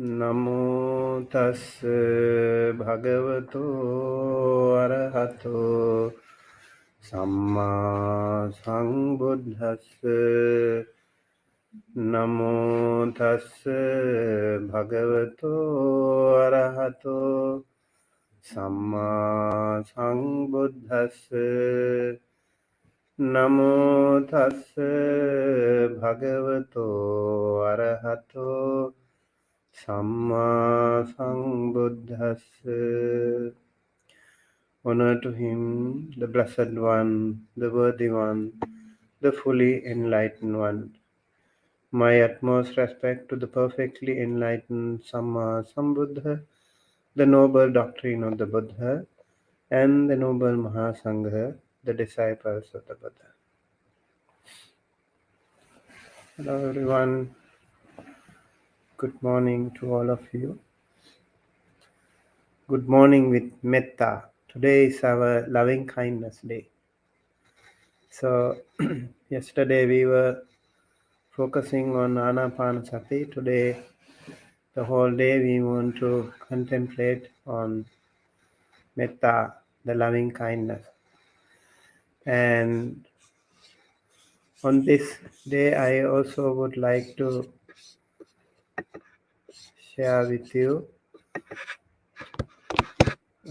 Namo tassa bhagavato arahato samma sambuddhassa. Namo tassa bhagavato arahato samma sambuddhassa. Namo tassa bhagavato arahato Samma Sambuddhassa. Honor to him, the Blessed One, the Worthy One, the fully enlightened one. My utmost respect to the perfectly enlightened Samma Sambuddha, the noble doctrine of the Buddha, and the noble Mahasangha, the disciples of the Buddha. Hello everyone. Good morning to all of you. Good morning with Metta. Today is our loving kindness day. So, yesterday we were focusing on Anapanasati. Today, the whole day we want to contemplate on Metta, the loving kindness. And on this day, I also would like to share with you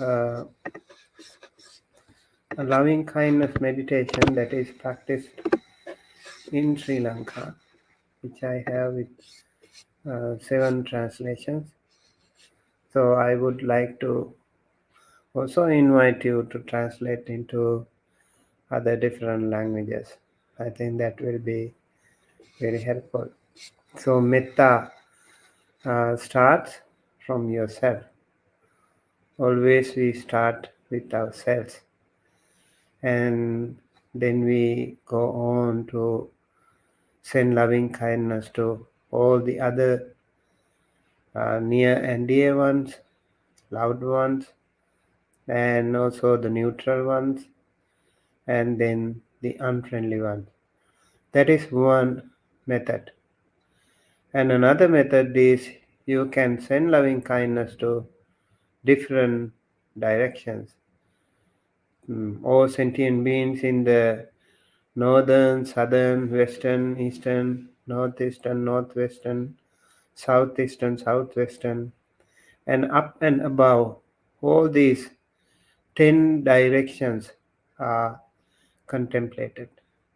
uh, a loving kindness meditation that is practiced in Sri Lanka, which I have with 7 translations. So I would like to also invite you to translate into other different languages. I think that will be very helpful. So metta starts from yourself. Always we start with ourselves, and then we go on to send loving kindness to all the other near and dear ones, loved ones, and also the neutral ones, and then the unfriendly ones. That is one method. And another method is you can send loving kindness to different directions. All sentient beings in the northern, southern, western, eastern, northeastern, northwestern, southeastern, southwestern, and up and above, all these 10 directions are contemplated.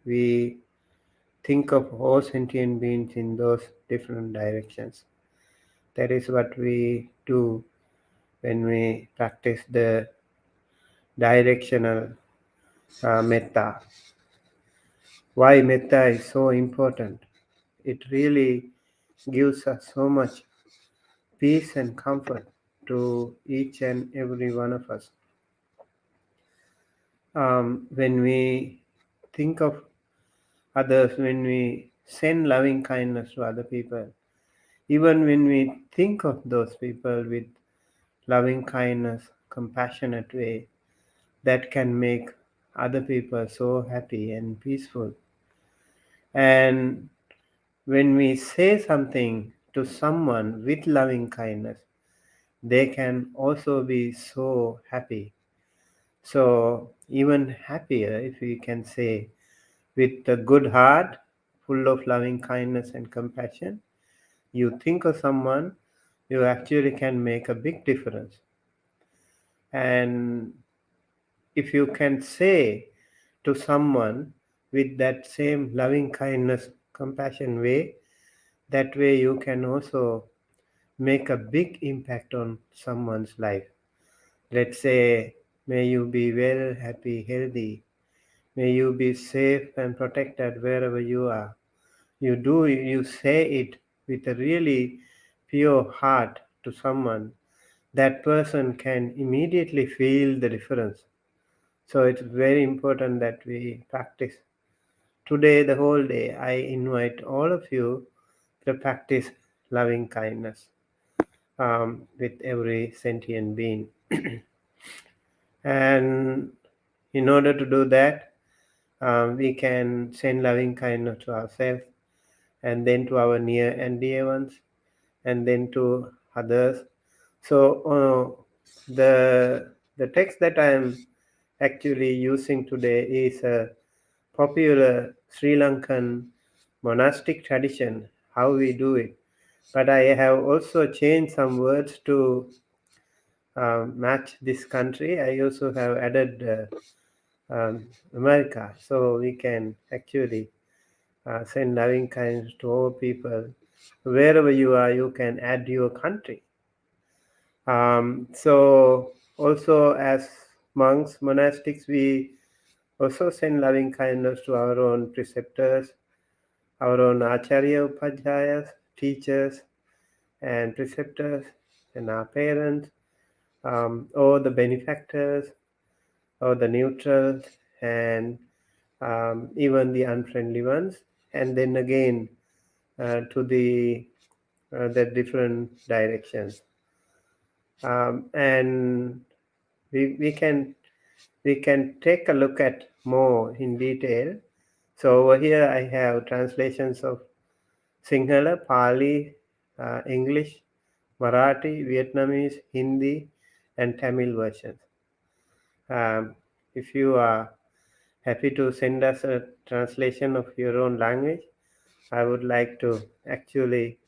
We think of all sentient beings in those different directions. That is what we do when we practice the directional metta. Why metta is so important? It really gives us so much peace and comfort to each and every one of us. When we think of others, when we send loving kindness to other people, even when we think of those people with loving kindness, compassionate way, that can make other people so happy and peaceful. And when we say something to someone with loving kindness, they can also be so happy. So, even happier if we can say, with a good heart, full of loving kindness and compassion, you think of someone, you actually can make a big difference. And if you can say to someone with that same loving kindness, compassion way, that way you can also make a big impact on someone's life. Let's say, may you be well, happy, healthy. May you be safe and protected wherever you are. You say it with a really pure heart to someone. That person can immediately feel the difference. So it's very important that we practice. Today, the whole day, I invite all of you to practice loving kindness with every sentient being. And in order to do that, we can send loving kindness to ourselves, and then to our near and dear ones, and then to others. So the text that I am actually using today is a popular Sri Lankan monastic tradition, how we do it. But I have also changed some words to match this country. I also have added America, so we can actually send loving kindness to all people. Wherever you are, you can add your country. So also as monks, monastics, we also send loving kindness to our own preceptors, our own acharya upadhyayas, teachers and preceptors, and our parents, or the benefactors, or the neutrals, and even the unfriendly ones, and then again to the different directions. And we can take a look at more in detail. So over here I have translations of Sinhala, Pali, English, Marathi, Vietnamese, Hindi, and Tamil versions. If you are happy to send us a translation of your own language, I would like to actually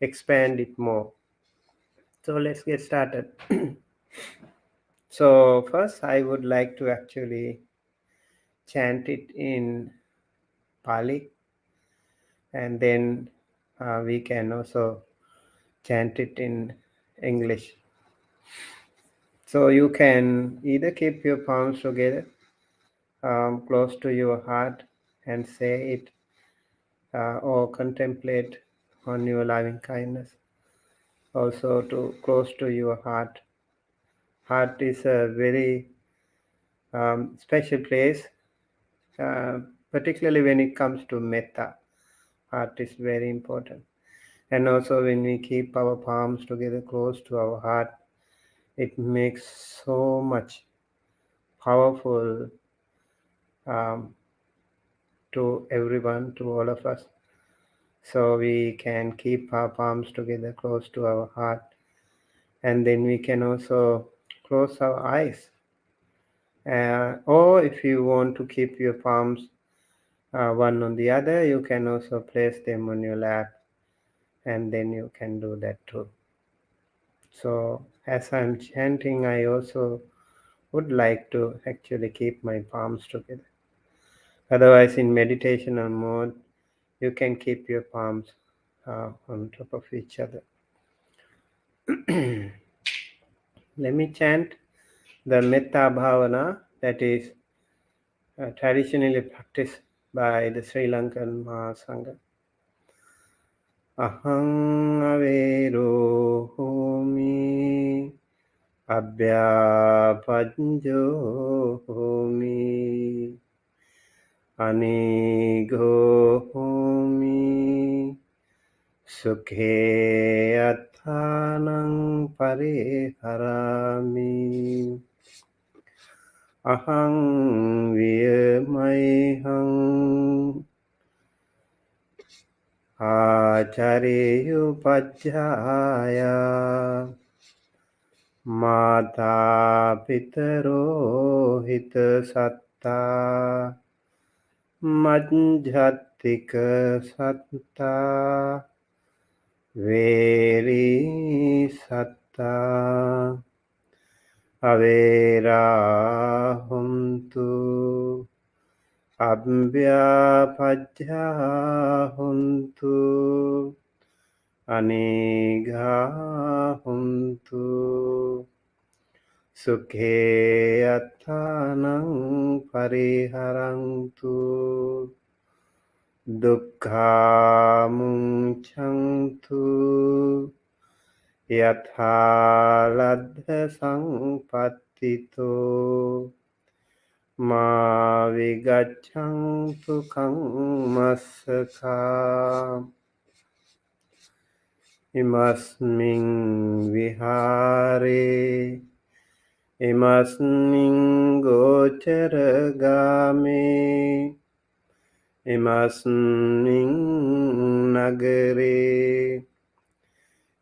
expand it more. So let's get started. So first I would like to actually chant it in Pali, and then we can also chant it in English. So you can either keep your palms together close to your heart and say it, or contemplate on your loving kindness. Also to close to your heart. Heart is a very special place, particularly when it comes to metta. Heart is very important. And also when we keep our palms together close to our heart, it makes so much powerful um, to everyone, to all of us. So we can keep our palms together close to our heart, and then we can also close our eyes. Or if you want to keep your palms one on the other, you can also place them on your lap, and then you can do that too. So as I'm chanting, I also would like to actually keep my palms together. Otherwise, in meditational mode, you can keep your palms on top of each other. Let me chant the Metta Bhavana that is traditionally practiced by the Sri Lankan Mahasangha. Aham avero homi abhyapanjo homi anigo homi sukhe athanang pariharami aham viyamaiham achareyupajjhaya mata pitaro hitasatta majjhattika satta veri satta avera huntu abhyapajja huntu anigha huntu sukhe athanang pariharantu dukkha munchantu yatha ladha sampattito ma vigachantu kammasaka imasmin vihare imasmin gocaragame imasmin nagare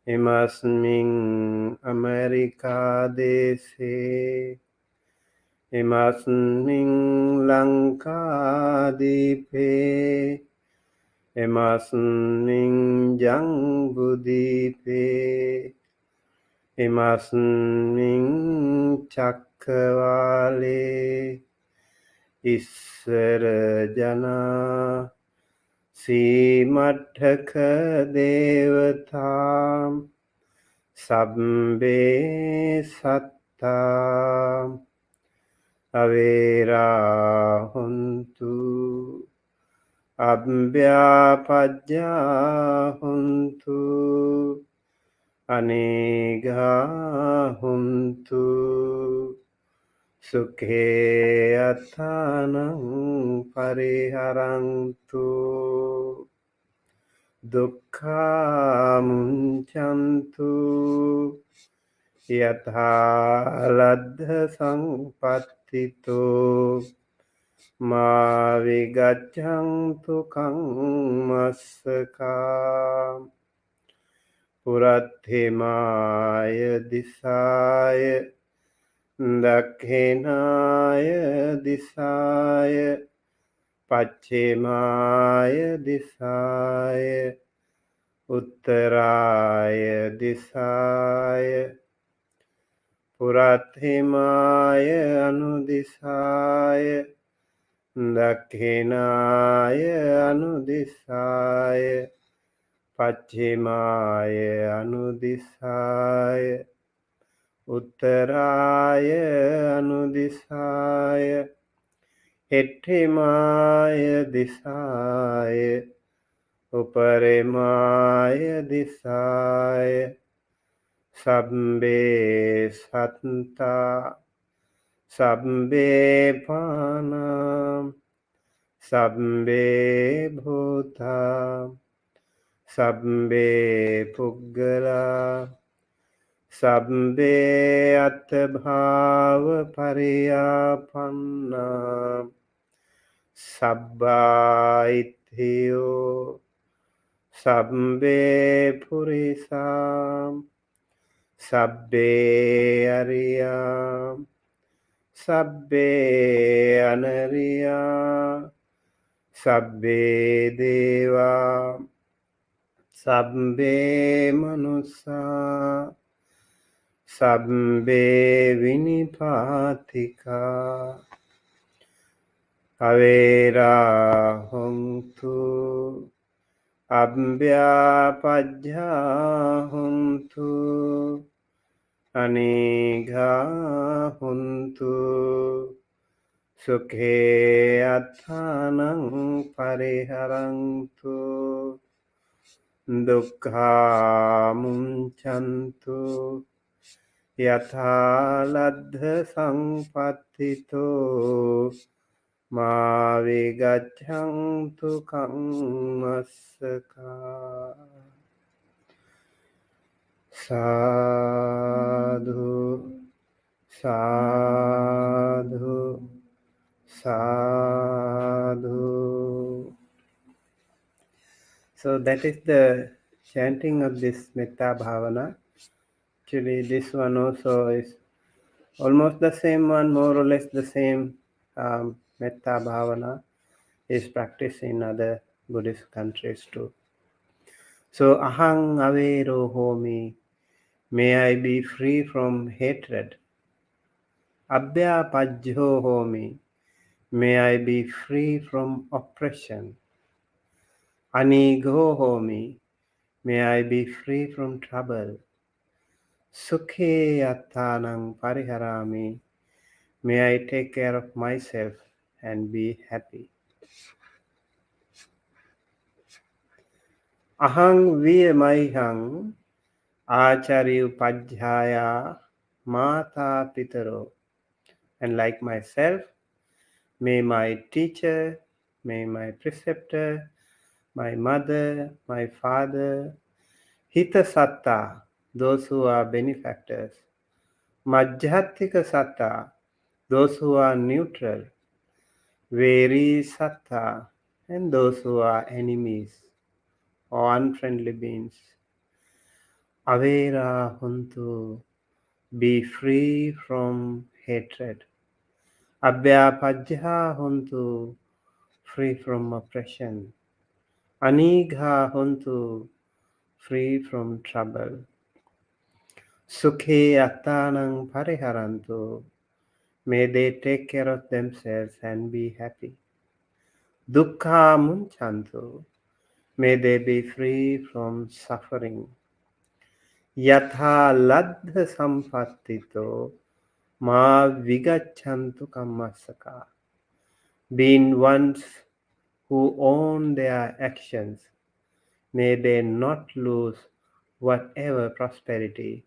Imasmin America dese. Imasmin Lanka dipe. Imasmin Jambudipe. Imasmin Chakravale. Iswara Jana. Simattaka Devatam. Sabbe Satta. Avera Huntu. Abhyapajya Huntu. Anigha Huntu. Sukhe Athanam Pariharantu. Dukkha Munchantu. Yatha Ladha Sampattito. Ma Vigachantu Kammasaka. Puratthimaya Disaya. Dakhinaya Disaya. Pachchimaya Disaya. Uttaraya Disaya. Puratthimaya Anudisaya. Dakhinaya Anudisaya. Pachchimaya Anudisaya. Uttaraya Anudisaya. Hettimaya Disaya. Uparimaya Disaya. Sabbe Satta. Sabbe Panam. Sabbe Bhuta. Sabbe Puggala. Sabbe Atbhava Pariyapanna. Sabba Ithyo. Sabbe Purisam. Sabbe Ariyam. Sabbe Anariya. Sabbe Deva. Sabbe Manusa. Sabbe Vinipatika. Avera Huntu. Abhyapajya Huntu. Anigha Huntu. Sukhe Athanam Pariharantu. Dukkha Munchantu. Yatha Ladha Sampattito. Ma Vigachantu Kammasaka. Sadhu, sadhu, sadhu. So that is the chanting of this Metta Bhavana. Actually, this one also is almost the same one, more or less the same Metta Bhavana is practiced in other Buddhist countries too. So, Ahang Avero Homi, may I be free from hatred. Abhya Pajjo Homi, may I be free from oppression. Anigo Homi, may I be free from trouble. Sukhe Attanang Pariharami, may I take care of myself and be happy. Ahang Viyamaihang Acharya Pajjaya Mata Pitaro. And like myself, may my teacher, may my preceptor, my mother, my father, Hita Satta, those who are benefactors, Majjhatika Satta, those who are neutral, Veri Satta, and those who are enemies or unfriendly beings, Avera huntu, be free from hatred. Abhyapajya huntu, free from oppression. Anigha huntu, free from trouble. Sukhe attanang pariharantu, may they take care of themselves and be happy. Dukkha munchantu, may they be free from suffering. Yatha ladha sampattito, ma vigachantu kammasaka. Being ones who own their actions, may they not lose whatever prosperity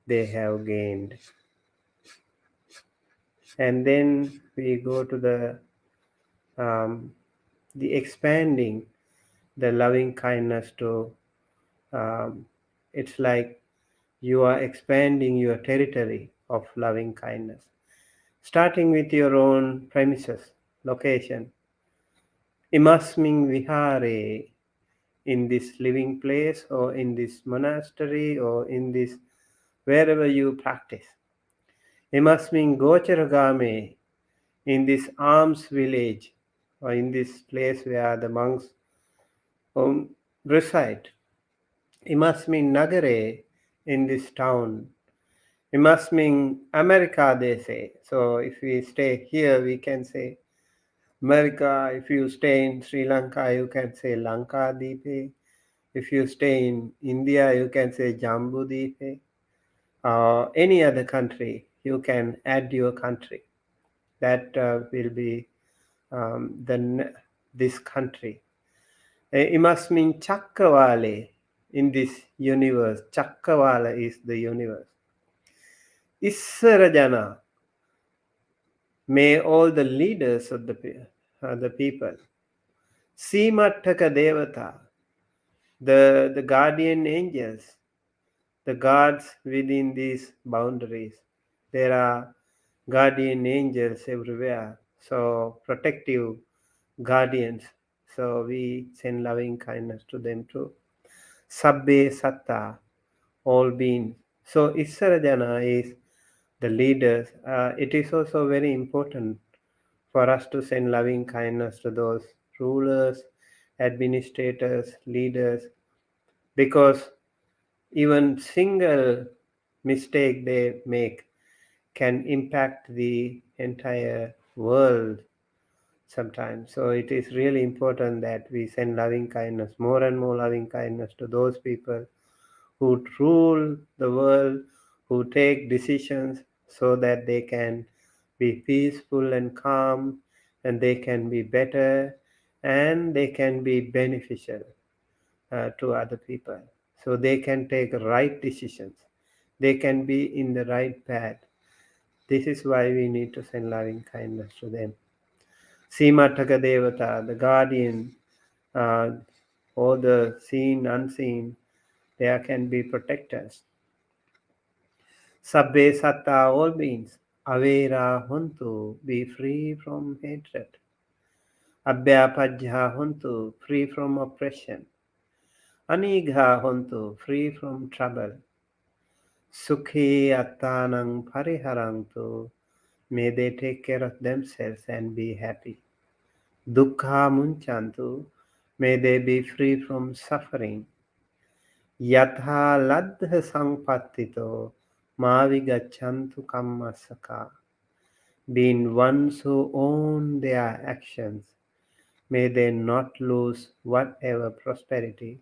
they have gained. And then we go to the expanding the loving kindness to it's like you are expanding your territory of loving kindness, starting with your own premises, location. Imasming vihare, in this living place or in this monastery or in this wherever you practice. Imasming gocharagame, in this alms village or in this place where the monks reside. Imasming nagare, in this town. Imasming America, they say. So if we stay here, we can say America. If you stay in Sri Lanka, you can say Lanka Deepe. If you stay in India, you can say Jambu Deepe. Any other country, you can add your country. That will be this country. It must mean Chakkavale in this universe. Chakkavala is the universe. Issarajana, may all the leaders of the people. Simattaka Devata, the guardian angels, the guards within these boundaries. There are guardian angels everywhere, so protective guardians. So we send loving kindness to them too. Sabbe Satta, all beings. So Issarajana is the leaders. It is also very important for us to send loving kindness to those rulers, administrators, leaders, because even single mistake they make can impact the entire world sometimes. So it is really important that we send loving kindness, more and more loving kindness to those people who rule the world, who take decisions so that they can be peaceful and calm, and they can be better, and they can be beneficial to other people. So they can take right decisions. They can be in the right path. This is why we need to send loving kindness to them. Simataka Devata, the guardian, uh, all the seen, unseen, there can be protectors. Sabbe Satta, all beings. Avera Huntu, be free from hatred. Abhyapajha Huntu, free from oppression. Anigha Huntu, free from trouble. Sukhi Attanang Pariharantu, may they take care of themselves and be happy. Dukkha Munchantu, may they be free from suffering. Yatha Ladha Sangpattito, Mavigachantu Kammasaka, being ones who own their actions, may they not lose whatever prosperity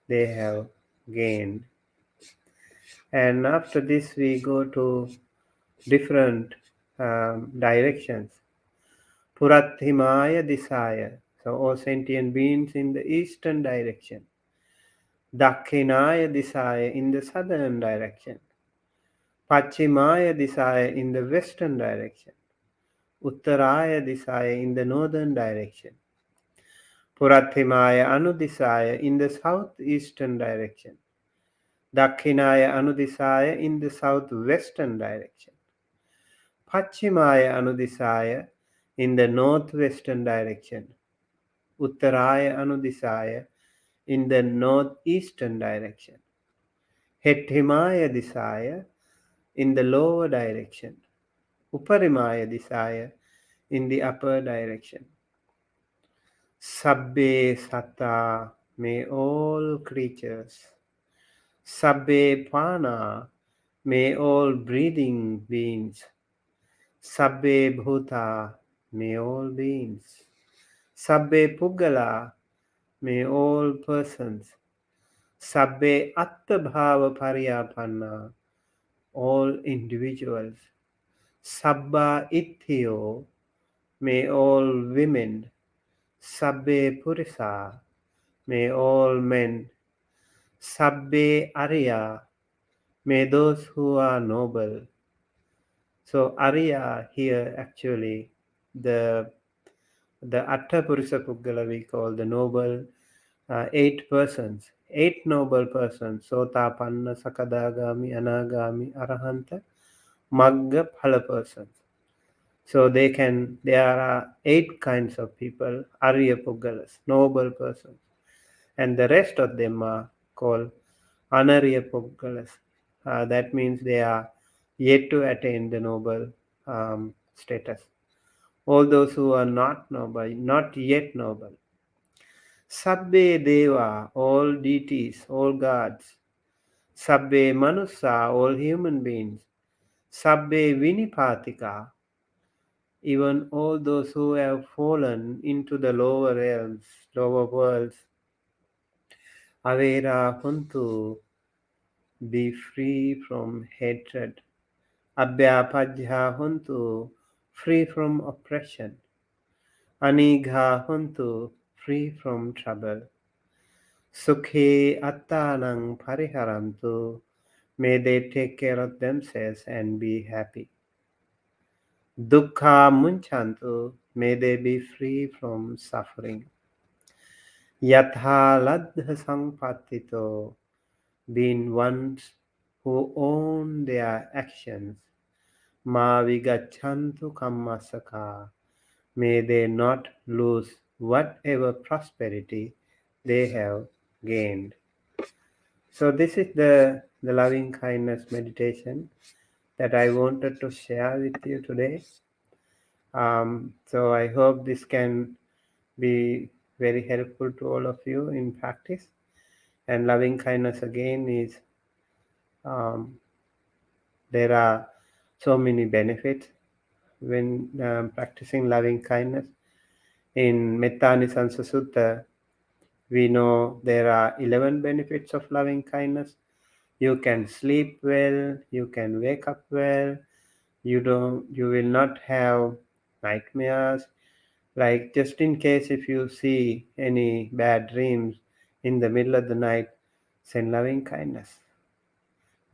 they have gained. And after this, we go to different directions. Purathimaya Disaya, so all sentient beings in the eastern direction. Dakshinaya Disaya, in the southern direction. Pachimaya Disaya, in the western direction. Uttaraya Disaya, in the northern direction. Purathimaya Anudisaya, in the southeastern direction. Dakshinaya Anudisaya, in the southwestern direction. Pachimaya Anudisaya, in the northwestern direction. Uttaraya Anudisaya, in the northeastern direction. Hettimaya desire in the lower direction. Uparimaya desire in the upper direction. Sabbe satta, may all creatures. Sabbe prana, may all breathing beings. Sabbe bhuta, may all beings. Sabbe puggala, may all persons. Sabbe attabhava pariyapanna, all individuals. Sabba itthyo, may all women. Sabbe purisa, may all men. Sabbe arya, may those who are noble. So arya here actually the Atta Purisa Puggala we call the noble 8 persons. 8 noble persons. Sotapanna, Sakadagami, Anagami, Arahanta, Magga, Phala persons. So there are 8 kinds of people, Arya Puggalas, noble persons. And the rest of them are called Anarya Puggalas. That means they are yet to attain the noble status. All those who are not noble, not yet noble. Sabbe Deva, all deities, all gods. Sabbe Manusa, all human beings. Sabbe Vinipatika, even all those who have fallen into the lower realms, lower worlds. Avera Huntu, be free from hatred. Abhyapajha Huntu, free from oppression. Anigha Huntu, free from trouble. Sukhe Attanang Pariharantu, may they take care of themselves and be happy. Dukkha Munchantu, may they be free from suffering. Yatha Ladha Sampatito, being ones who own their actions. Ma Vigachantu Kammasaka, may they not lose whatever prosperity they have gained. So this is the loving kindness meditation that I wanted to share with you today. So I hope this can be very helpful to all of you in practice. And loving kindness again is there are so many benefits when practicing loving kindness. In Metta Nisansa Sutta, we know there are 11 benefits of loving kindness. You can sleep well, you can wake up well, you will not have nightmares. Like just in case if you see any bad dreams in the middle of the night, send loving kindness.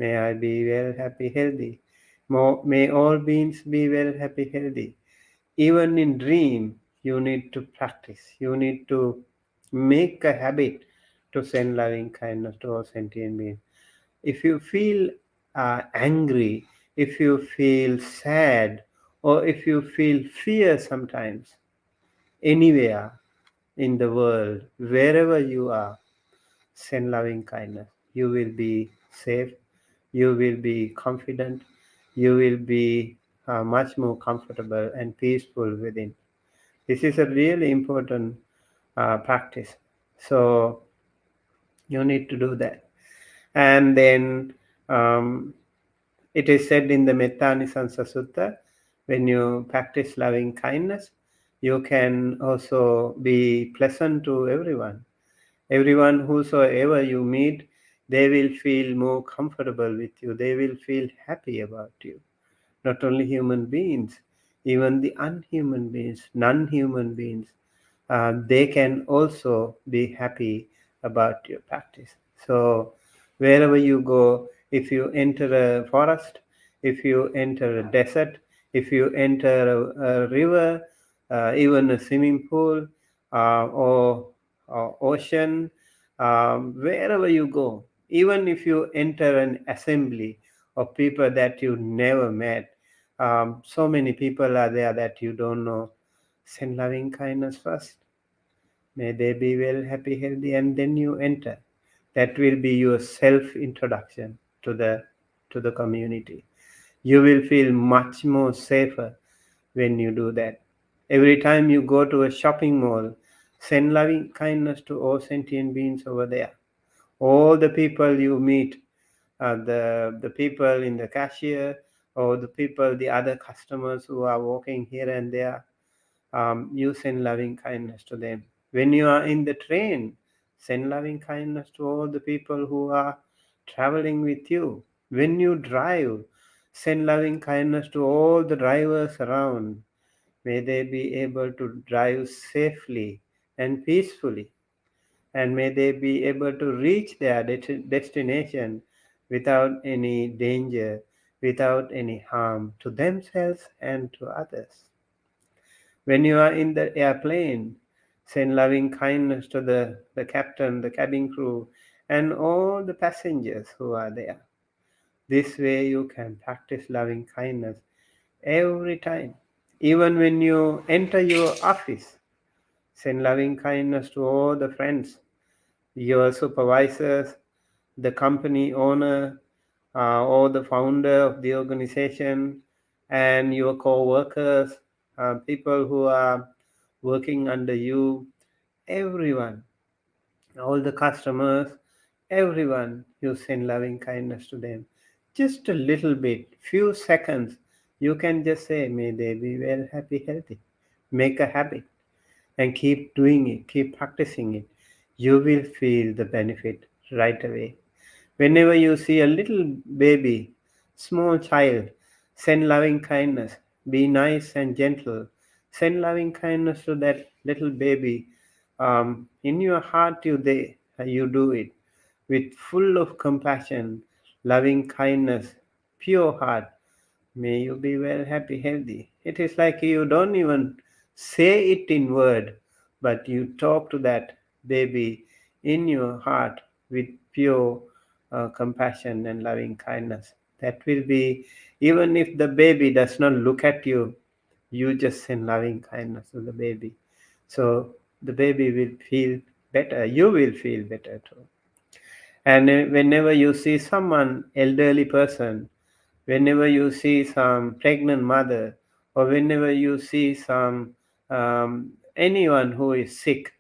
May I be well, happy, healthy. May all beings be well, happy, healthy. Even in dream, you need to practice. You need to make a habit to send loving kindness to all sentient beings. If you feel angry, if you feel sad, or if you feel fear sometimes, anywhere in the world, wherever you are, send loving kindness. You will be safe, you will be confident, you will be much more comfortable and peaceful within. This is a really important practice. So you need to do that. And then it is said in the Metta Nisansa Sutta, when you practice loving kindness, you can also be pleasant to everyone. Everyone whosoever you meet, they will feel more comfortable with you. They will feel happy about you. Not only human beings, even the unhuman beings, non-human beings, they can also be happy about your practice. So wherever you go, if you enter a forest, if you enter a desert, if you enter a river, even a swimming pool, or ocean, wherever you go, even if you enter an assembly of people that you never met, so many people are there that you don't know, send loving kindness first. May they be well, happy, healthy, and then you enter. That will be your self introduction to the community. You will feel much more safer when you do that. Every time you go to a shopping mall, send loving kindness to all sentient beings over there. All the people you meet, the people in the cashier, or the other customers who are walking here and there, you send loving kindness to them. When you are in the train, send loving kindness to all the people who are traveling with you. When you drive, send loving kindness to all the drivers around. May they be able to drive safely and peacefully, and may they be able to reach their destination without any danger, without any harm to themselves and to others. When you are in the airplane, send loving kindness to the captain, the cabin crew, and all the passengers who are there. This way you can practice loving kindness every time. Even when you enter your office, send loving kindness to all the friends, your supervisors, the company owner, or the founder of the organization, and your co-workers, people who are working under you, everyone, all the customers, everyone, you send loving kindness to them. Just a little bit, few seconds, you can just say, may they be well, happy, healthy. Make a habit and keep doing it, keep practicing it. You will feel the benefit right away. Whenever you see a little baby, small child, send loving kindness. Be nice and gentle. Send loving kindness to that little baby. In your heart, you do it with full of compassion, loving kindness, pure heart. May you be well, happy, healthy. It is like you don't even say it in word, but you talk to that baby in your heart with pure compassion and loving kindness. That will be, even if the baby does not look at you, you just send loving kindness to the baby. So the baby will feel better. You will feel better too. And whenever you see someone, elderly person, whenever you see some pregnant mother, or whenever you see some anyone who is sick,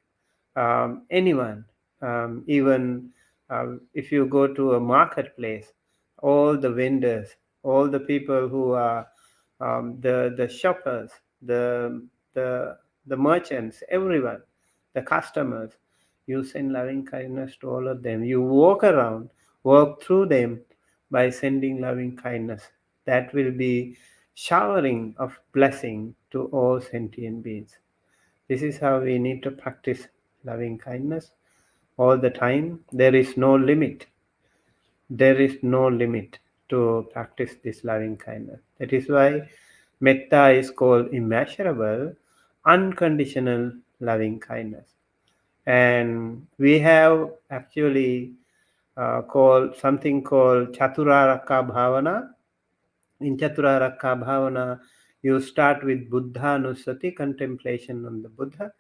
anyone, even if you go to a marketplace, all the vendors, all the people who are the shoppers, the the the merchants, everyone, the customers, you send loving kindness to all of them. You walk around, walk through them by sending loving kindness. That will be showering of blessing to all sentient beings. This is how we need to practice loving kindness all the time. There is no limit. There is no limit to practice this loving kindness. That is why metta is called immeasurable, unconditional loving kindness. And we have actually called something called Chaturaraka Bhavana. In Chaturaraka Bhavana, you start with Buddha Nusati, contemplation on the Buddha,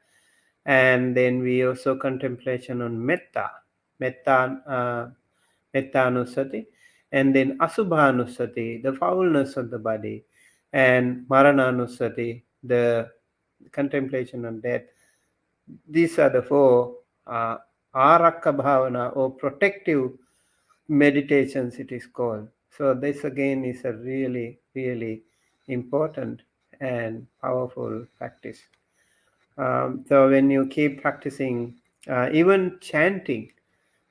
and then we also contemplation on metta, metta and then asubhanusati, the foulness of the body, and marananusati, the contemplation on death. These are the four uh, arakka bhavana, or protective meditations it is called. So this again is a really, really important and powerful practice. So when you keep practicing, even chanting,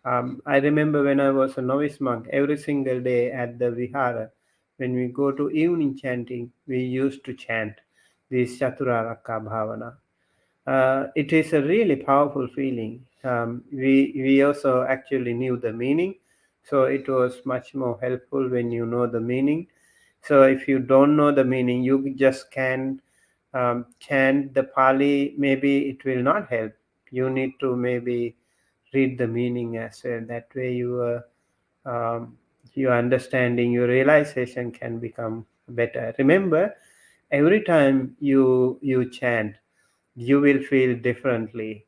I remember when I was a novice monk, every single day at the vihara, when we go to evening chanting, we used to chant this Chaturaraka Bhavana. It is a really powerful feeling. We also actually knew the meaning, so it was much more helpful when you know the meaning. So if you don't know the meaning, you just can chant the Pali. Maybe it will not help. You need to maybe read the meaning as well. That way, your understanding, your realization can become better. Remember, every time you chant, you will feel differently.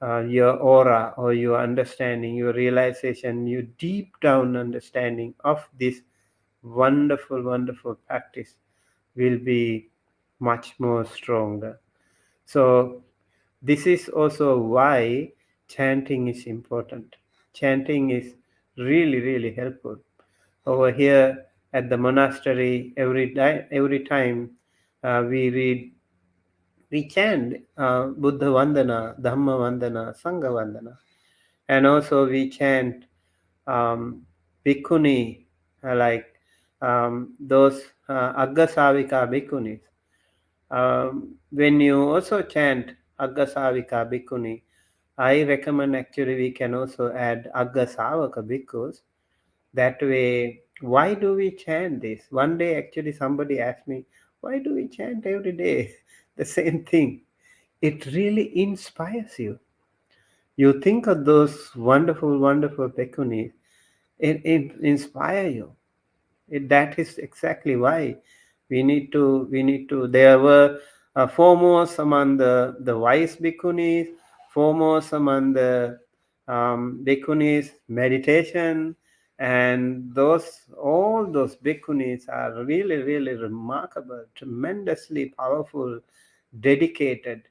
your aura or your understanding, your realization, your deep down understanding of this wonderful, wonderful practice will be much more stronger. So, this is also why chanting is important. Chanting is really, really helpful. Over here at the monastery, every time we chant Buddha Vandana, Dhamma Vandana, Sangha Vandana, and also we chant bhikkhuni, like those Aggasavika bhikkhunis. When you also chant Aggasavika bhikkhuni, I recommend actually we can also add Aggasavaka bhikkhus. That way, why do we chant this? One day, actually, somebody asked me, why do we chant every day the same thing? It really inspires you. You think of those wonderful, wonderful bhikkhunis, it inspire you. That is exactly why we need to. There were foremost among the wise bhikkhunis, foremost among the bhikkhunis meditation, and all those bhikkhunis are really, really remarkable, tremendously powerful, dedicated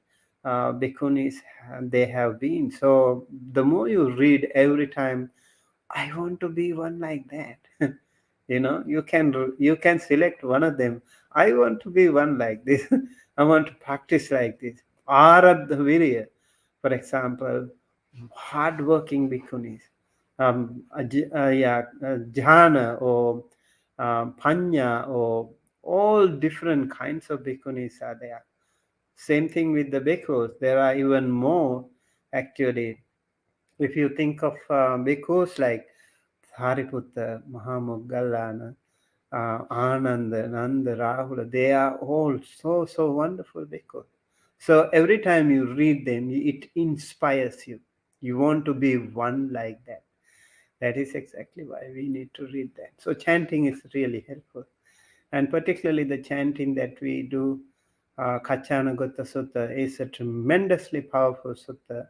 bhikkhunis they have been. So the more you read every time, I want to be one like that. You can select one of them. I want to be one like this. I want to practice like this. Arad virya, for example, hardworking bhikkhunis, jhana or panya, or all different kinds of bhikkhunis are there. Same thing with the bhikkhus. There are even more actually. If you think of bhikkhus like Hariputta, Mahamoggallana, Ananda, Nanda, Rahula, they are all so, so wonderful bhikkhus. So every time you read them, it inspires you. You want to be one like that. That is exactly why we need to read that. So chanting is really helpful. And particularly the chanting that we do, Kachana Gutta Sutta, is a tremendously powerful sutta.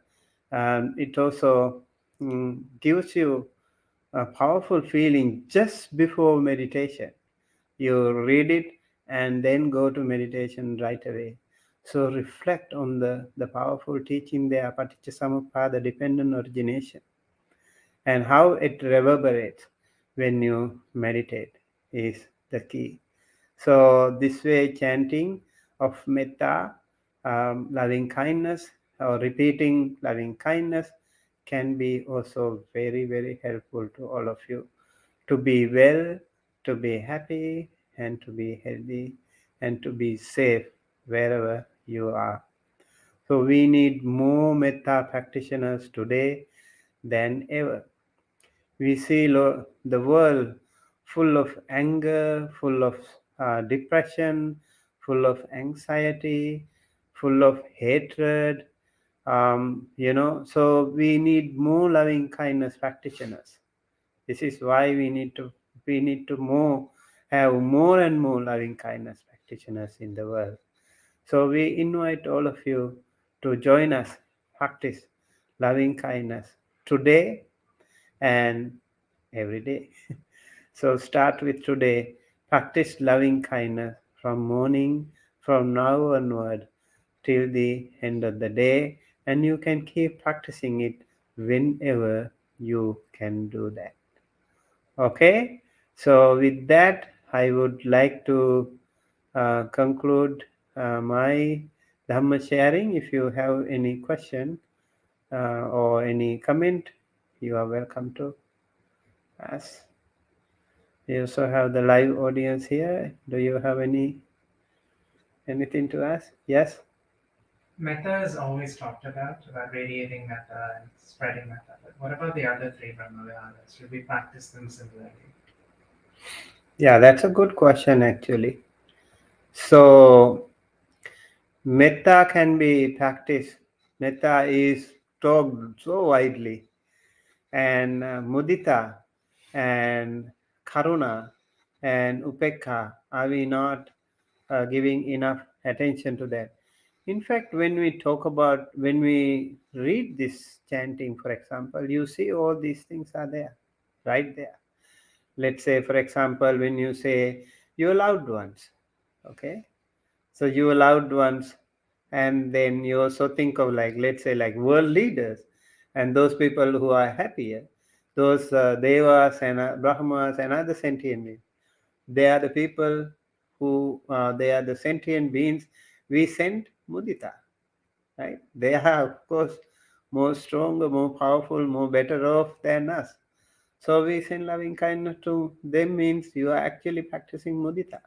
And it also gives you a powerful feeling just before meditation. You read it and then go to meditation right away. So reflect on the powerful teaching there, Paticca dependent origination, and how it reverberates when you meditate is the key. So this way, chanting of metta, loving kindness, or repeating loving kindness can be also very, very helpful to all of you to be well, to be happy, and to be healthy, and to be safe wherever you are. So we need more metta practitioners today than ever. We see the world full of anger, full of depression, full of anxiety, full of hatred. So we need more loving kindness practitioners. This is why we need to have more and more loving kindness practitioners in the world. So we invite all of you to join us, practice loving kindness today and every day. So start with today. Practice loving kindness from morning, from now onward till the end of the day, and you can keep practicing it whenever you can do that. Okay, so with that, I would like to conclude my Dhamma sharing. If you have any question or any comment, you are welcome to ask. We also have the live audience here. Do you have anything to ask? Yes? Metta is always talked about radiating metta and spreading metta. But what about the other three Brahmaviharas? Should we practice them similarly? Yeah, that's a good question actually. So, metta can be practiced. Metta is talked so widely, and mudita and karuna and upekha, are we not giving enough attention to that? In fact, when we read this chanting, for example, you see all these things are there, right there. Let's say, for example, when you say your loved ones, okay? So your loved ones, and then you also think of, like, let's say, like world leaders and those people who are happier, those devas and brahmas and other sentient beings. They are the people who they are the sentient beings we send mudita, right? They are, of course, more stronger, more powerful, more better off than us. So we send loving kindness to them means you are actually practicing mudita.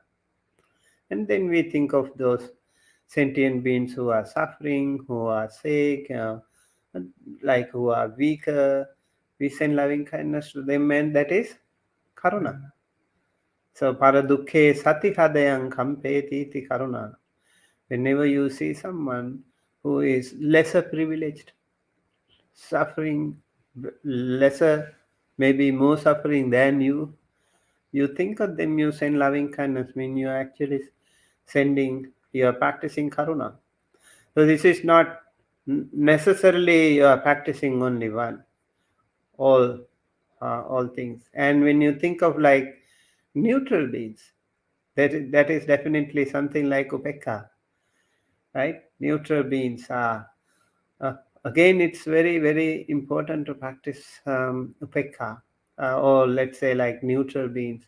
And then we think of those sentient beings who are suffering, who are sick, like who are weaker. We send loving kindness to them, and that is karuna. Mm. So paradukhe sati hadayang kampeti iti karuna. Whenever you see someone who is lesser privileged, suffering lesser, maybe more suffering than you think of them, you send loving kindness, mean you are actually you are practicing karuna. So this is not necessarily you are practicing only one, all all things. And when you think of like neutral beings, that is definitely something like upekka, right? Neutral beings are uh, again, it's very very important to practice upekka, or let's say like neutral beings,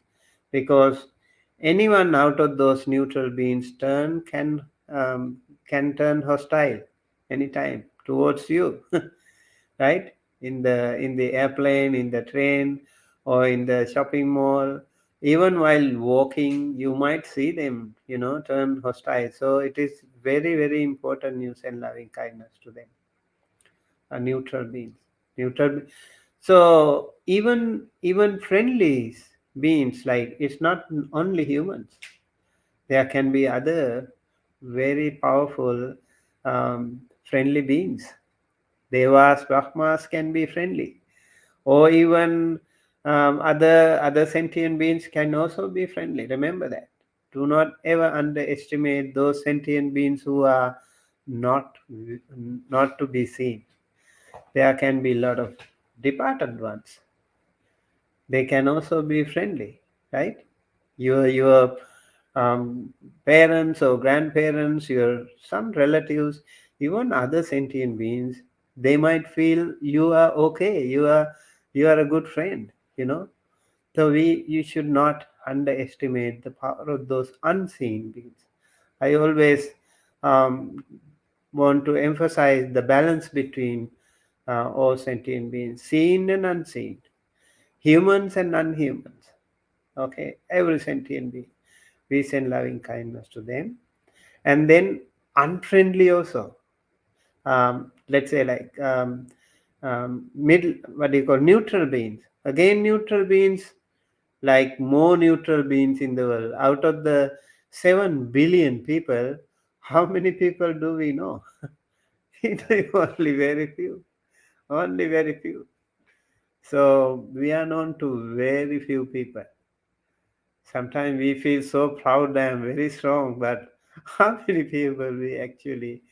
because anyone out of those neutral beings can turn hostile anytime towards you, right? In the airplane, in the train, or in the shopping mall, even while walking, you might see them, turn hostile. So it is very very important you send loving kindness to them, neutral beings. neutral be- so even friendly beings, like it's not only humans, there can be other very powerful friendly beings. Devas, Brahmas can be friendly, or even other sentient beings can also be friendly. Remember that. Do not ever underestimate those sentient beings who are not not to be seen. There can be a lot of departed ones. They can also be friendly, right? Your parents or grandparents, your some relatives, even other sentient beings, they might feel you are okay. You are a good friend. So you should not underestimate the power of those unseen beings. I always um, want to emphasize the balance between all sentient beings, seen and unseen, humans and unhumans. Okay, every sentient being, we send loving kindness to them, and then unfriendly also. Let's say like middle, what do you call, neutral beings. Again, neutral beings, like more neutral beings in the world. Out of the 7 billion people, how many people do we know? Only very few. Only very few. So we are known to very few people. Sometimes we feel so proud and very strong, but how many people we actually,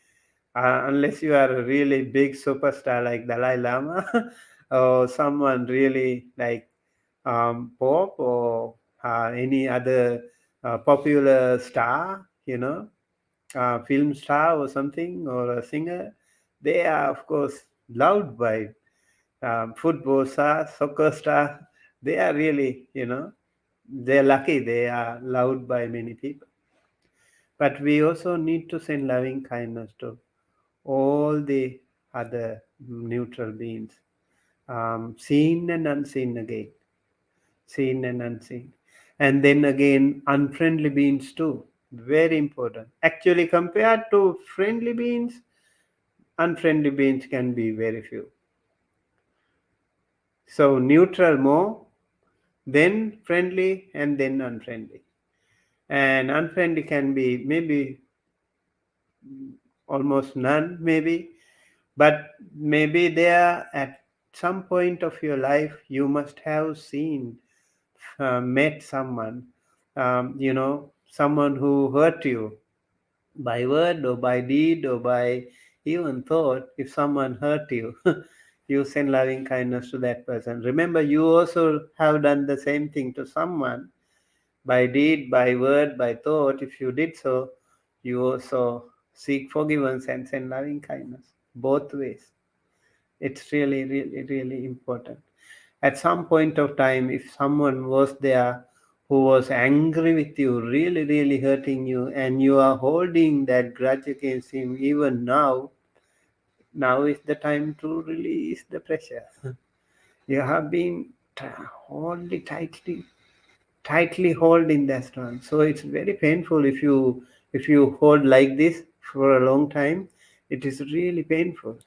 unless you are a really big superstar like Dalai Lama, or someone really like Pope, or any other popular star, film star or something, or a singer, they are, of course, loved by football stars, soccer stars. They are really, they're lucky they are loved by many people. But we also need to send loving kindness to all the other neutral beings, seen and unseen again, seen and unseen. And then again, unfriendly beings too. Very important. Actually, compared to friendly beings, unfriendly beings can be very few. So neutral more, then friendly, and then unfriendly. And unfriendly can be maybe almost none, maybe, but maybe there at some point of your life you must have seen, met someone, someone who hurt you, by word or by deed or by even thought. If someone hurt you, you send loving kindness to that person. Remember, you also have done the same thing to someone by deed, by word, by thought. If you did so, you also seek forgiveness and send loving kindness. Both ways. It's really, really, really important. At some point of time, if someone was there who was angry with you, really, really hurting you, and you are holding that grudge against him even now, now is the time to release the pressure. You have been hold it tightly hold in that one. So it's very painful if you hold like this for a long time. It is really painful.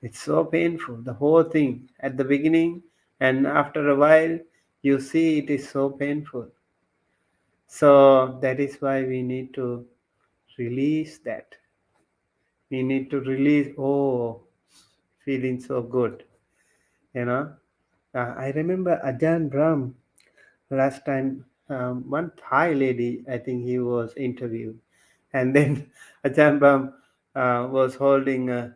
It's so painful, the whole thing at the beginning, and after a while, you see it is so painful. So that is why we need to release that. We need to release, oh, feeling so good, you know. I remember Ajahn Brahm last time, one Thai lady, I think he was interviewed, and then Ajahn Brahm was holding a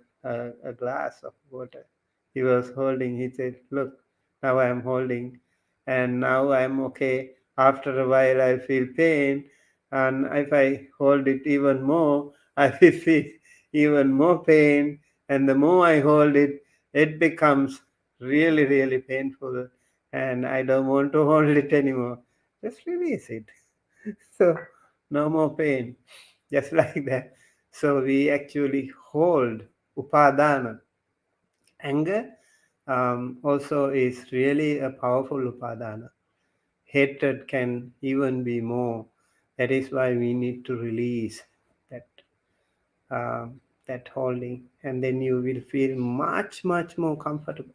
glass of water. He was holding, he said, look, now I am holding, and now I am okay. After a while, I feel pain, and if I hold it even more, I will feel even more pain, and the more I hold it, it becomes really, really painful, and I don't want to hold it anymore. Just release it. So, no more pain. Just like that. So, we actually hold upadana. Anger also is really a powerful upadana. Hatred can even be more. That is why we need to release that that holding, and then you will feel much more comfortable.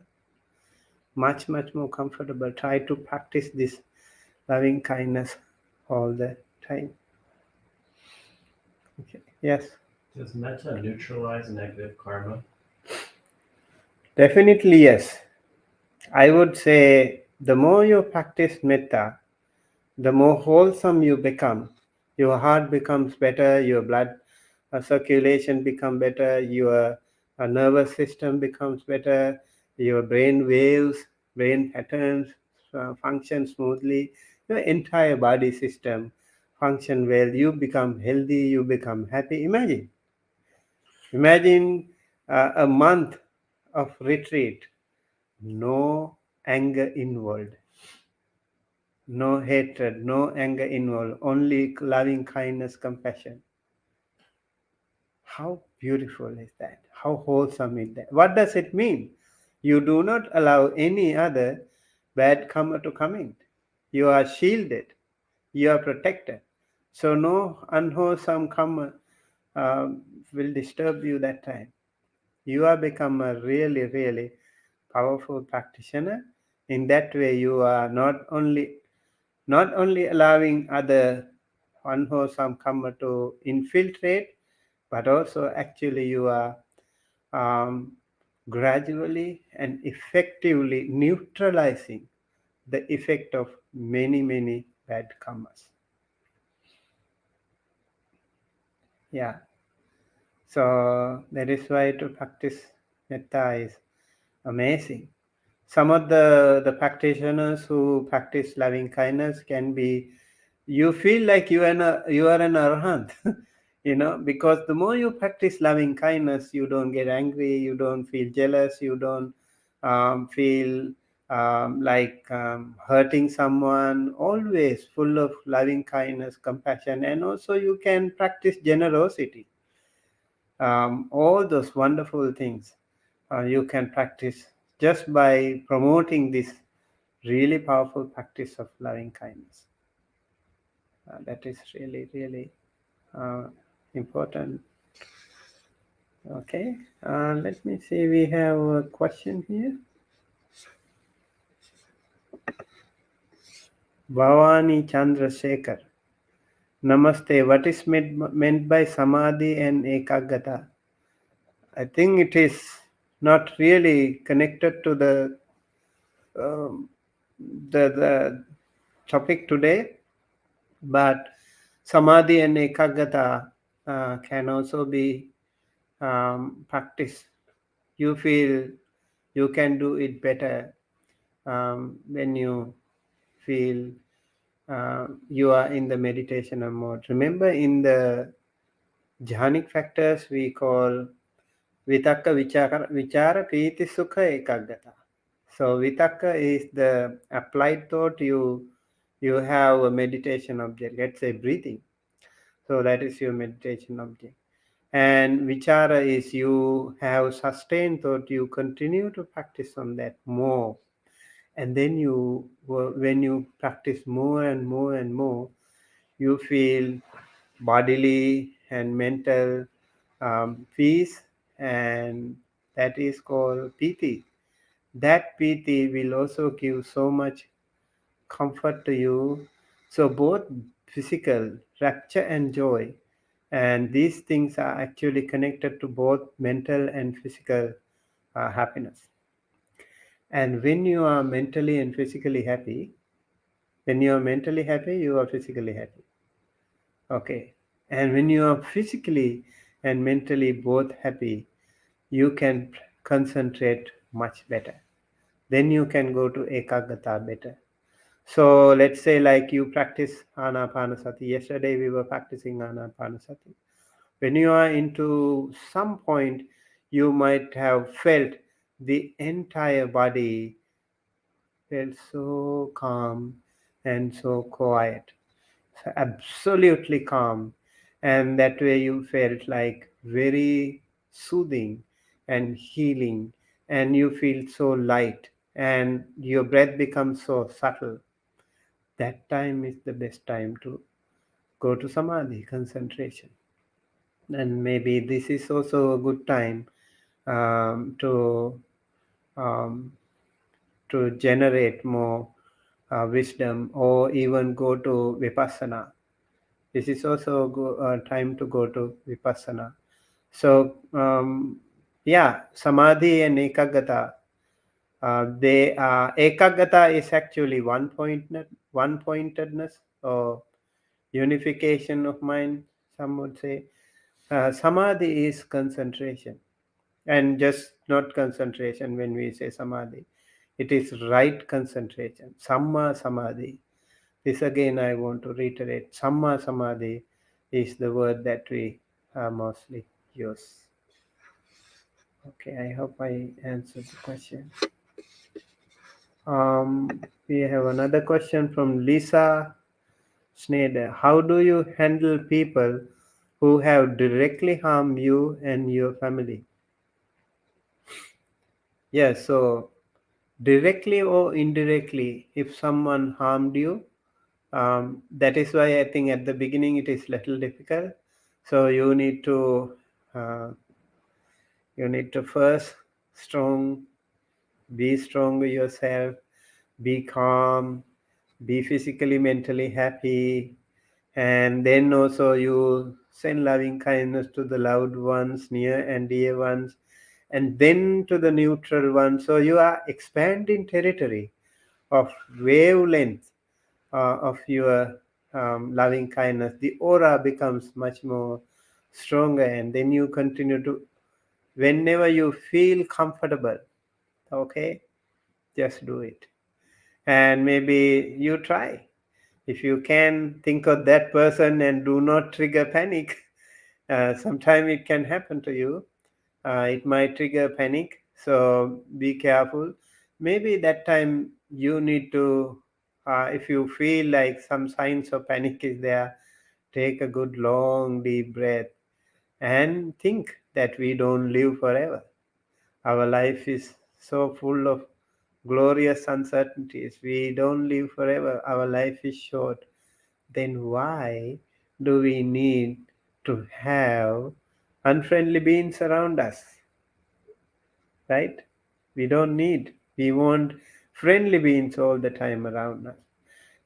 Much more comfortable. Try to practice this loving kindness all the time. Okay. Yes, Does metta neutralize negative karma? definitely yes. I would say the more you practice metta, the more wholesome you become. Your heart becomes better, your blood circulation becomes better, your nervous system becomes better, your brain waves, brain patterns function smoothly, your entire body system function well. You become healthy, you become happy. Imagine a month of retreat, no anger involved, no hatred, no anger involved, only loving kindness, compassion. How beautiful is that? How wholesome is that? What does it mean? You do not allow any other bad karma to come in. You are shielded, you are protected. So no unwholesome karma will disturb you that time. You are become a really, really powerful practitioner. In that way, you are not only allowing other unwholesome karma to infiltrate, but also actually you are um, gradually and effectively neutralizing the effect of many bad karmas. Yeah, so that is why to practice metta is amazing. Some of the practitioners who practice loving kindness can be, you feel like you are an arhat, because the more you practice loving kindness, you don't get angry, you don't feel jealous, you don't feel like hurting someone. Always full of loving kindness, compassion, and also you can practice generosity. All those wonderful things you can practice just by promoting this really powerful practice of loving kindness. That is really, really uh, important. Okay, let me see. We have a question here. Bhavani Chandrasekhar. Namaste. What is meant by samadhi and ekaggata? I think it is not really connected to um, the topic today, but samadhi and ekaggata. can also be practiced. You feel you can do it better when you feel you are in the meditation mode. Remember, in the jhanic factors, we call vitakka, vichara, priti, sukha, ekaggata. So vitakka is the applied thought. You have a meditation object. Let's say breathing. So that is your meditation object. And vichara is you have sustained thought. You continue to practice on that more, and then when you practice more and more and more, you feel bodily and mental peace, and that is called piti. That piti will also give so much comfort to you. So both physical rapture and joy, and these things are actually connected to both mental and physical happiness. And when you are mentally and physically happy, when you are mentally happy, you are physically happy. Okay. And when you are physically and mentally both happy, you can concentrate much better. Then you can go to ekaggata better. So let's say like you practice anapanasati. Yesterday we were practicing anapanasati. When you are into some point, you might have felt the entire body felt so calm and so quiet, so absolutely calm, and that way you felt like very soothing and healing, and you feel so light, and your breath becomes so subtle. That time is the best time to go to samadhi concentration. And maybe this is also a good time to um, to generate more wisdom, or even go to vipassana. This is also a time to go to vipassana. So yeah, samadhi and ekaggata. They ekaggata is actually one pointedness or unification of mind. Some would say samadhi is concentration, and just not concentration. When we say samadhi, it is right concentration. Samma samadhi. This again I want to reiterate. Samma samadhi is the word that we mostly use. Okay, I hope I answered the question. We have another question from Lisa Schneider. How do you handle people who have directly harmed you and your family? Yes, so directly or indirectly, if someone harmed you, that is why I think at the beginning it is little difficult. So uh, you need to first strong, be strong yourself, be calm, be physically, mentally happy, and then also you send loving kindness to the loved ones, near and dear ones, and then to the neutral ones. So you are expanding territory of wavelength of your loving kindness. The aura becomes much more stronger, and then you continue to, whenever you feel comfortable, okay, just do it. And maybe you try. If you can think of that person and do not trigger panic, sometime it can happen to you. It might trigger panic, so be careful. Maybe that time you need to, if you feel like some signs of panic is there, take a good long deep breath and think that we don't live forever. Our life is so full of glorious uncertainties. We don't live forever. Our life is short. Then why do we need to have unfriendly beings around us? Right? We don't need. We want friendly beings all the time around us.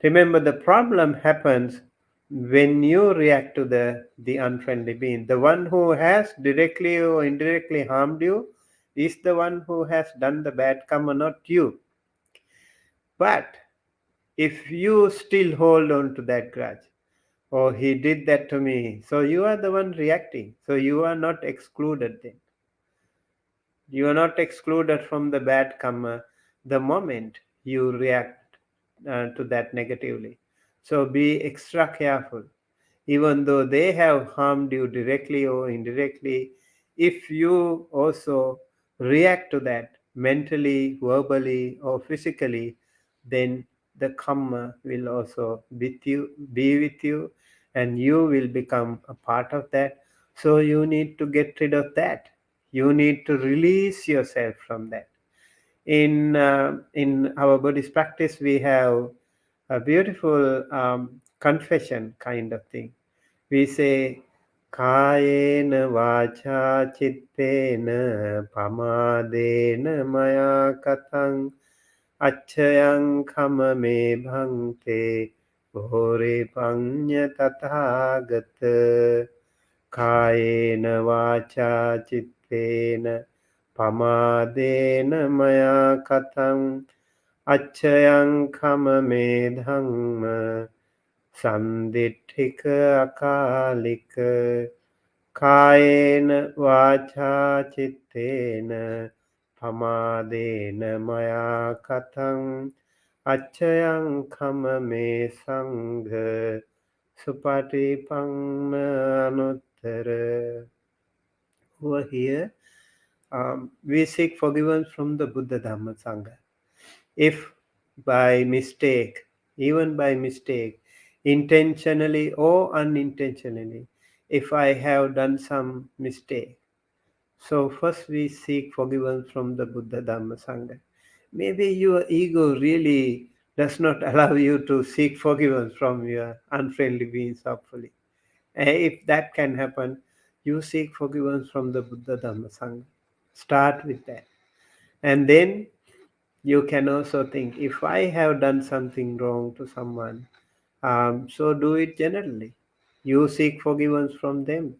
Remember, the problem happens when you react to the unfriendly being. The one who has directly or indirectly harmed you is the one who has done the bad karma, not you. But if you still hold on to that grudge, or he did that to me. So you are the one reacting. So you are not excluded then. You are not excluded from the bad karma the moment you react to that negatively. So be extra careful. Even though they have harmed you directly or indirectly, if you also react to that mentally, verbally, or physically, then the karma will also be with you, and you will become a part of that. So you need to get rid of that. You need to release yourself from that. In our Buddhist practice, we have a beautiful confession kind of thing. We say, Kayena vacha chittena pamadena maya katang achayang kama me bhante bhore panya tathagata. Kayena vacha chittena pamadena maya katang achayang kama me dhamma Samditthika akalika kayena vacha chittena pamadena maya katang achayang kama me sangha supatipamma anuttara. Over here, we seek forgiveness from the Buddha Dhamma Sangha. If by mistake, even by mistake, intentionally or unintentionally, if I have done some mistake, so first we seek forgiveness from the Buddha Dhamma Sangha. Maybe your ego really does not allow you to seek forgiveness from your unfriendly beings, hopefully. And if that can happen, you seek forgiveness from the Buddha Dhamma Sangha. Start with that. And then you can also think, if I have done something wrong to someone, so do it generally. You seek forgiveness from them.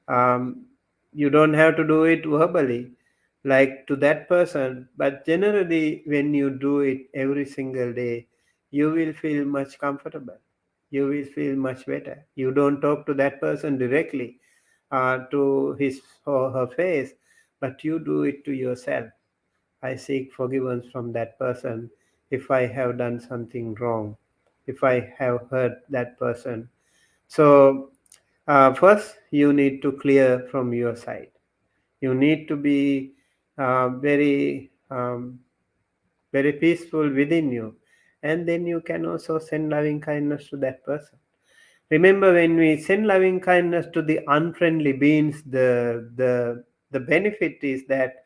um, you don't have to do it verbally like to that person, but generally when you do it every single day, you will feel much comfortable, you will feel much better. You don't talk to that person directly to his or her face, but you do it to yourself. I seek forgiveness from that person if I have done something wrong, if I have hurt that person. So, first, you need to clear from your side. You need to be very peaceful within you, and then you can also send loving kindness to that person. Remember, when we send loving kindness to the unfriendly beings, the benefit is that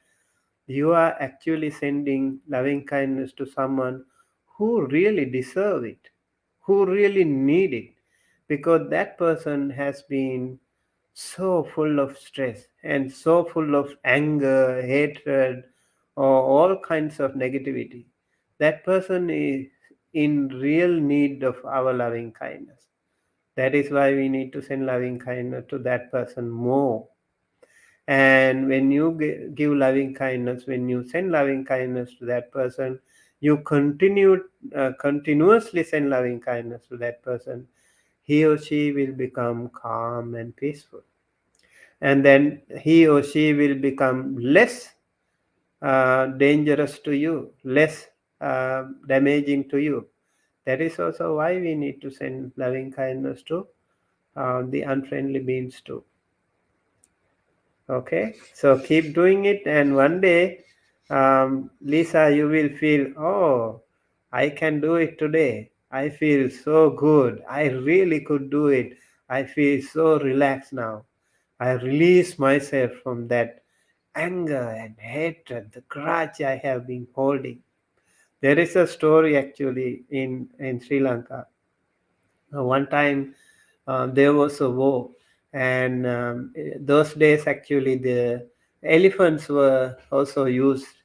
you are actually sending loving kindness to someone who really deserve it, who really need it, because that person has been so full of stress and so full of anger, hatred, or all kinds of negativity. That person is in real need of our loving kindness. That is why we need to send loving kindness to that person more. And when you give loving kindness, when you send loving kindness to that person, you continuously send loving kindness to that person, he or she will become calm and peaceful, and then he or she will become less dangerous to you, less damaging to you. That is also why we need to send loving kindness to the unfriendly beings too. Okay, so keep doing it, and one day, Lisa, you will feel, oh, I can do it today. I feel so good. I really could do it. I feel so relaxed now. I release myself from that anger and hatred, the grudge I have been holding. There is a story actually in Sri Lanka. One time there was a war, and those days actually the elephants were also used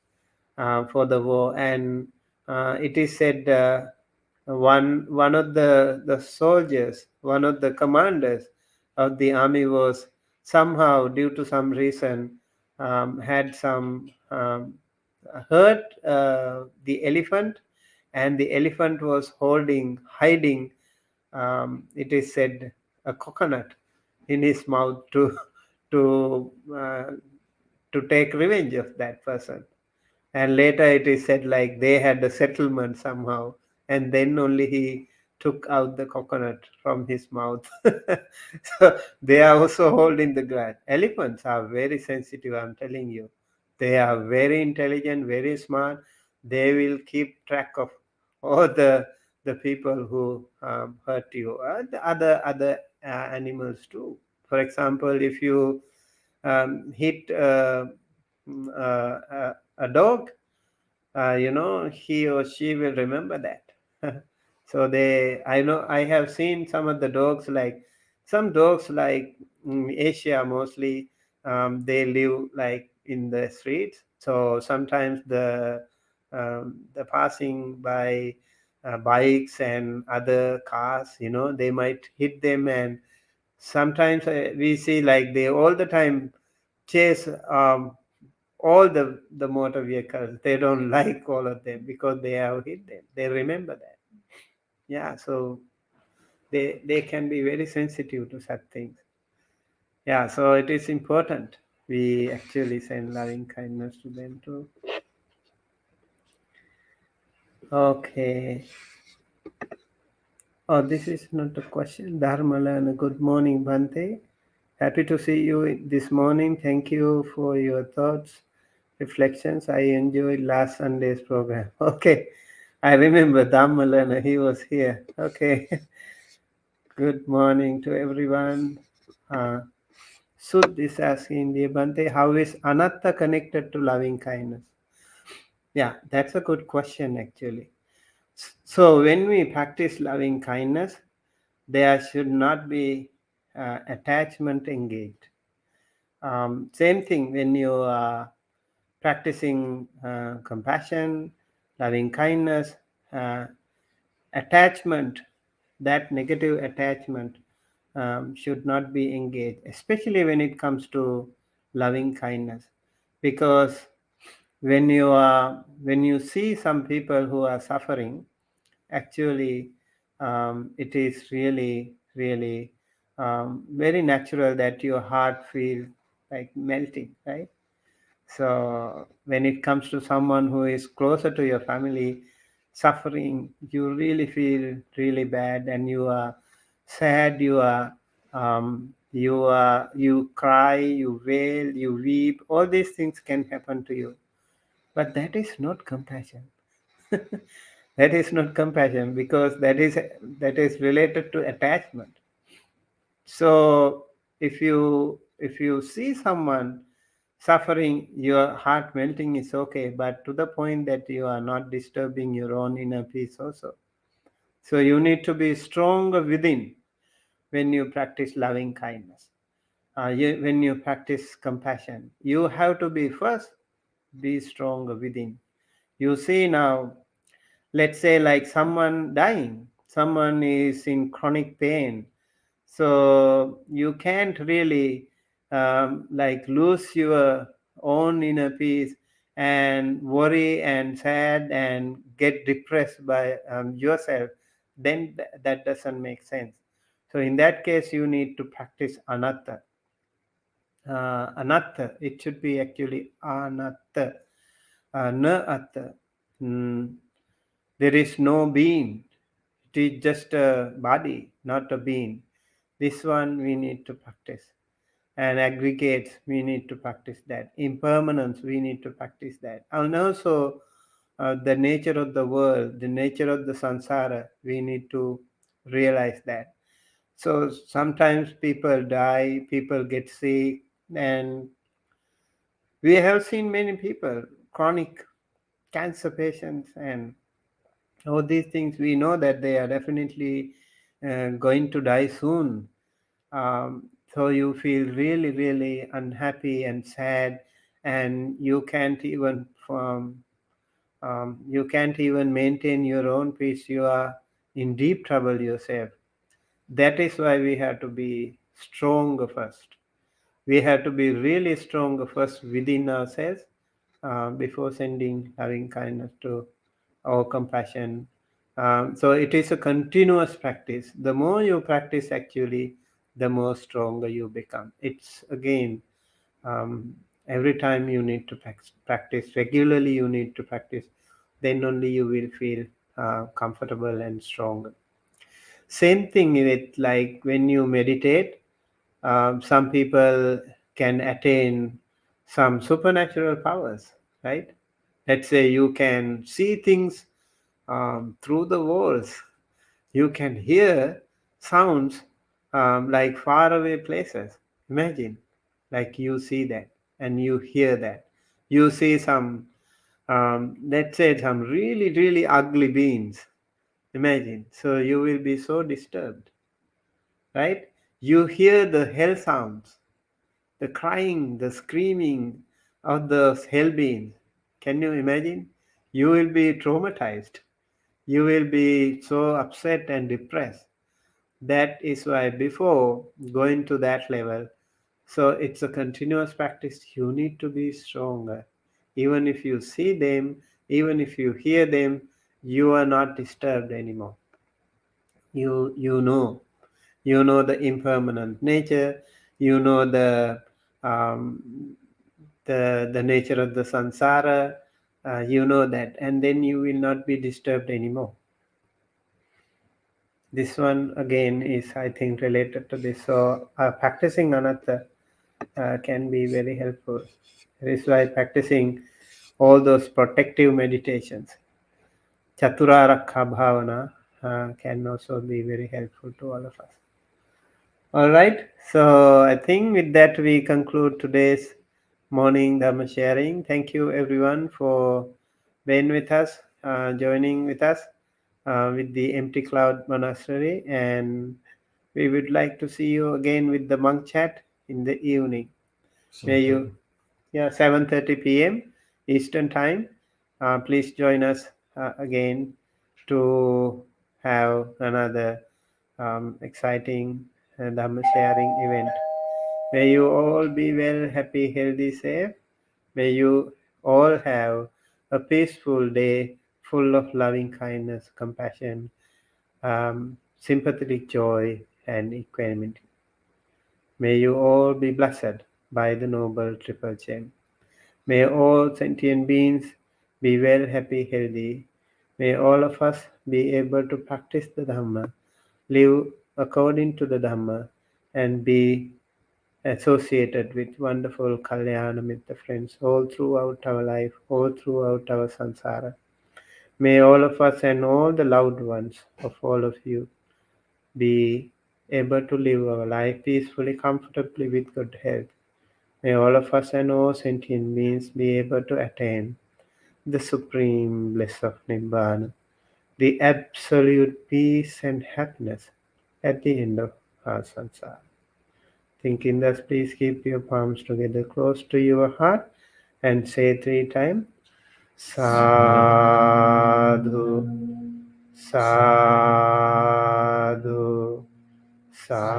for the war, and it is said one of the soldiers, one of the commanders of the army was somehow, due to some reason, had some hurt the elephant, and the elephant was hiding it is said, a coconut in his mouth to to uh, to take revenge of that person. And later it is said like they had a settlement somehow, and then only he took out the coconut from his mouth. So they are also holding the grudge. Elephants are very sensitive, I'm telling you. They are very intelligent, very smart. They will keep track of all the people who hurt you. The other animals too. For example, if you hit a dog, he or she will remember that. So I know I have seen some of the dogs, like some dogs, like Asia mostly, they live like in the streets. So sometimes the passing by bikes and other cars, they might hit them, and sometimes we see like they all the time chase all the motor vehicles. They don't like all of them because they have hit them. They remember that. Yeah, so they can be very sensitive to such things. Yeah, so it is important we actually send loving kindness to them too. Okay. Oh, this is not a question. Dharmalana, good morning, Bhante. Happy to see you this morning. Thank you for your thoughts, reflections. I enjoyed last Sunday's program. Okay, I remember Dhammalana, he was here. Okay, good morning to everyone. Uh, Sud is asking, dear Bhante, how is anatta connected to loving kindness? Yeah, that's a good question actually. So when we practice loving kindness, there should not be attachment engaged. Same thing when you are practicing compassion, loving kindness, uh, attachment, that negative attachment should not be engaged, especially when it comes to loving kindness. Because when you see some people who are suffering, actually it is really very natural that your heart feels like melting, right? So when it comes to someone who is closer to your family suffering, you really feel really bad, and you are sad. You cry, you wail, you weep. All these things can happen to you, but that is not compassion. That is not compassion, because that is related to attachment. So if you see someone suffering, your heart melting is okay, but to the point that you are not disturbing your own inner peace also. So you need to be stronger within when you practice loving kindness. When you practice compassion, you have to be first be stronger within. You see now, let's say like someone dying, someone is in chronic pain, so you can't really like lose your own inner peace and worry and sad and get depressed by yourself. Then that doesn't make sense. So in that case you need to practice anatta. Anatta, it should be actually anatta, na atta. Mm, there is no being. It is just a body, not a being. This one we need to practice. And aggregates, we need to practice that. Impermanence, we need to practice that. And also the nature of the world, the nature of the samsara, we need to realize that. So sometimes people die, people get sick, and we have seen many people, chronic cancer patients, and all these things. We know that they are definitely going to die soon. So you feel really unhappy and sad, and you can't even maintain your own peace. You are in deep trouble yourself. That is why we have to be stronger first. We have to be really stronger first within ourselves before sending loving kindness to our compassion, So it is a continuous practice. The more you practice, actually, the more stronger you become. It's again, every time you need to practice regularly, you need to practice, then only you will feel comfortable and stronger. Same thing with, like, when you meditate, some people can attain some supernatural powers, right? Let's say you can see things through the walls. You can hear sounds like faraway places. Imagine, like, you see that and you hear that. You see some, let's say, some really, really ugly beings. Imagine. So you will be so disturbed, right? You hear the hell sounds, the crying, the screaming of the hell beings. Can you imagine? You will be traumatized. You will be so upset and depressed. That is why, before going to that level, so it's a continuous practice. You need to be stronger. Even if you see them, even if you hear them, you are not disturbed anymore. You know the impermanent nature. You know um, the nature of the samsara. You know that, and then you will not be disturbed anymore. This one again is, I think, related to this. So practicing anatta can be very helpful. That is why practicing all those protective meditations, Chaturarakha Bhavana, can also be very helpful to all of us. All right. So I think with that we conclude today's morning Dhamma sharing. Thank you everyone for being with us, joining with us with the Empty Cloud Monastery, and we would like to see you again with the monk chat in the evening. May you, 7:30 p.m. Eastern Time. Please join us again to have another exciting Dhamma sharing event. May you all be well, happy, healthy, safe. May you all have a peaceful day full of loving kindness, compassion, sympathetic joy, and equanimity. May you all be blessed by the Noble Triple Chain. May all sentient beings be well, happy, healthy. May all of us be able to practice the Dhamma, live according to the Dhamma, and be associated with wonderful Kalyana Mitra friends all throughout our life, all throughout our samsara. May all of us and all the loved ones of all of you be able to live our life peacefully, comfortably, with good health. May all of us and all sentient beings be able to attain the supreme bliss of Nibbana, the absolute peace and happiness at the end of our samsara. Thinking thus, please keep your palms together close to your heart and say 3 times, Sadhu, Sadhu, Sadhu.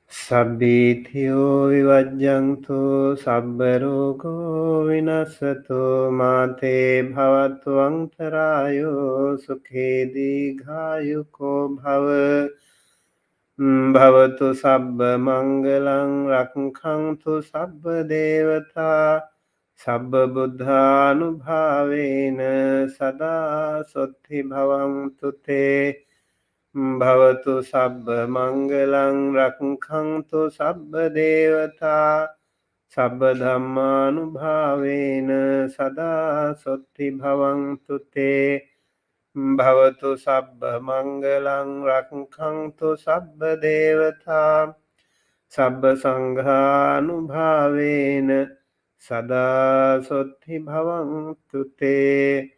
Sabbithiyo vivajjantu sabbarogo vinasato mate bhavatu antarayo sukhe digayuko bhava bhavatu sabba mangalang rakhantu sabba devata sabba buddhanubhavena sada sotti bhavantu te Bhavatu sabba mangalang rakhantu sabba devata sabba dhammanubhavena sada sotti bhavantu te Bhavatu sabba mangalang rakhantu sabba devata sabba sanghanubhavena sada sotti bhavantu te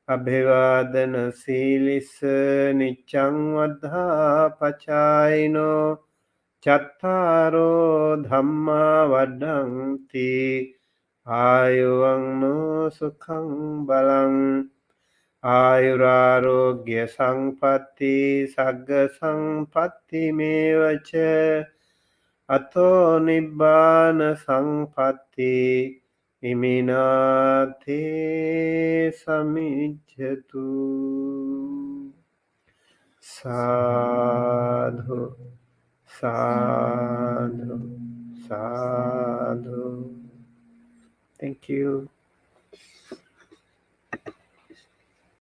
Abhivadana silis niccang vaddha pachayino chattaro dhamma vaddhanti ayuvanno sukhang balang ayurarogya sampatti sagga sampatti mevacha ato nibbana sampatti Iminate samijjatu. Sadhu, sadhu, sadhu. Thank you.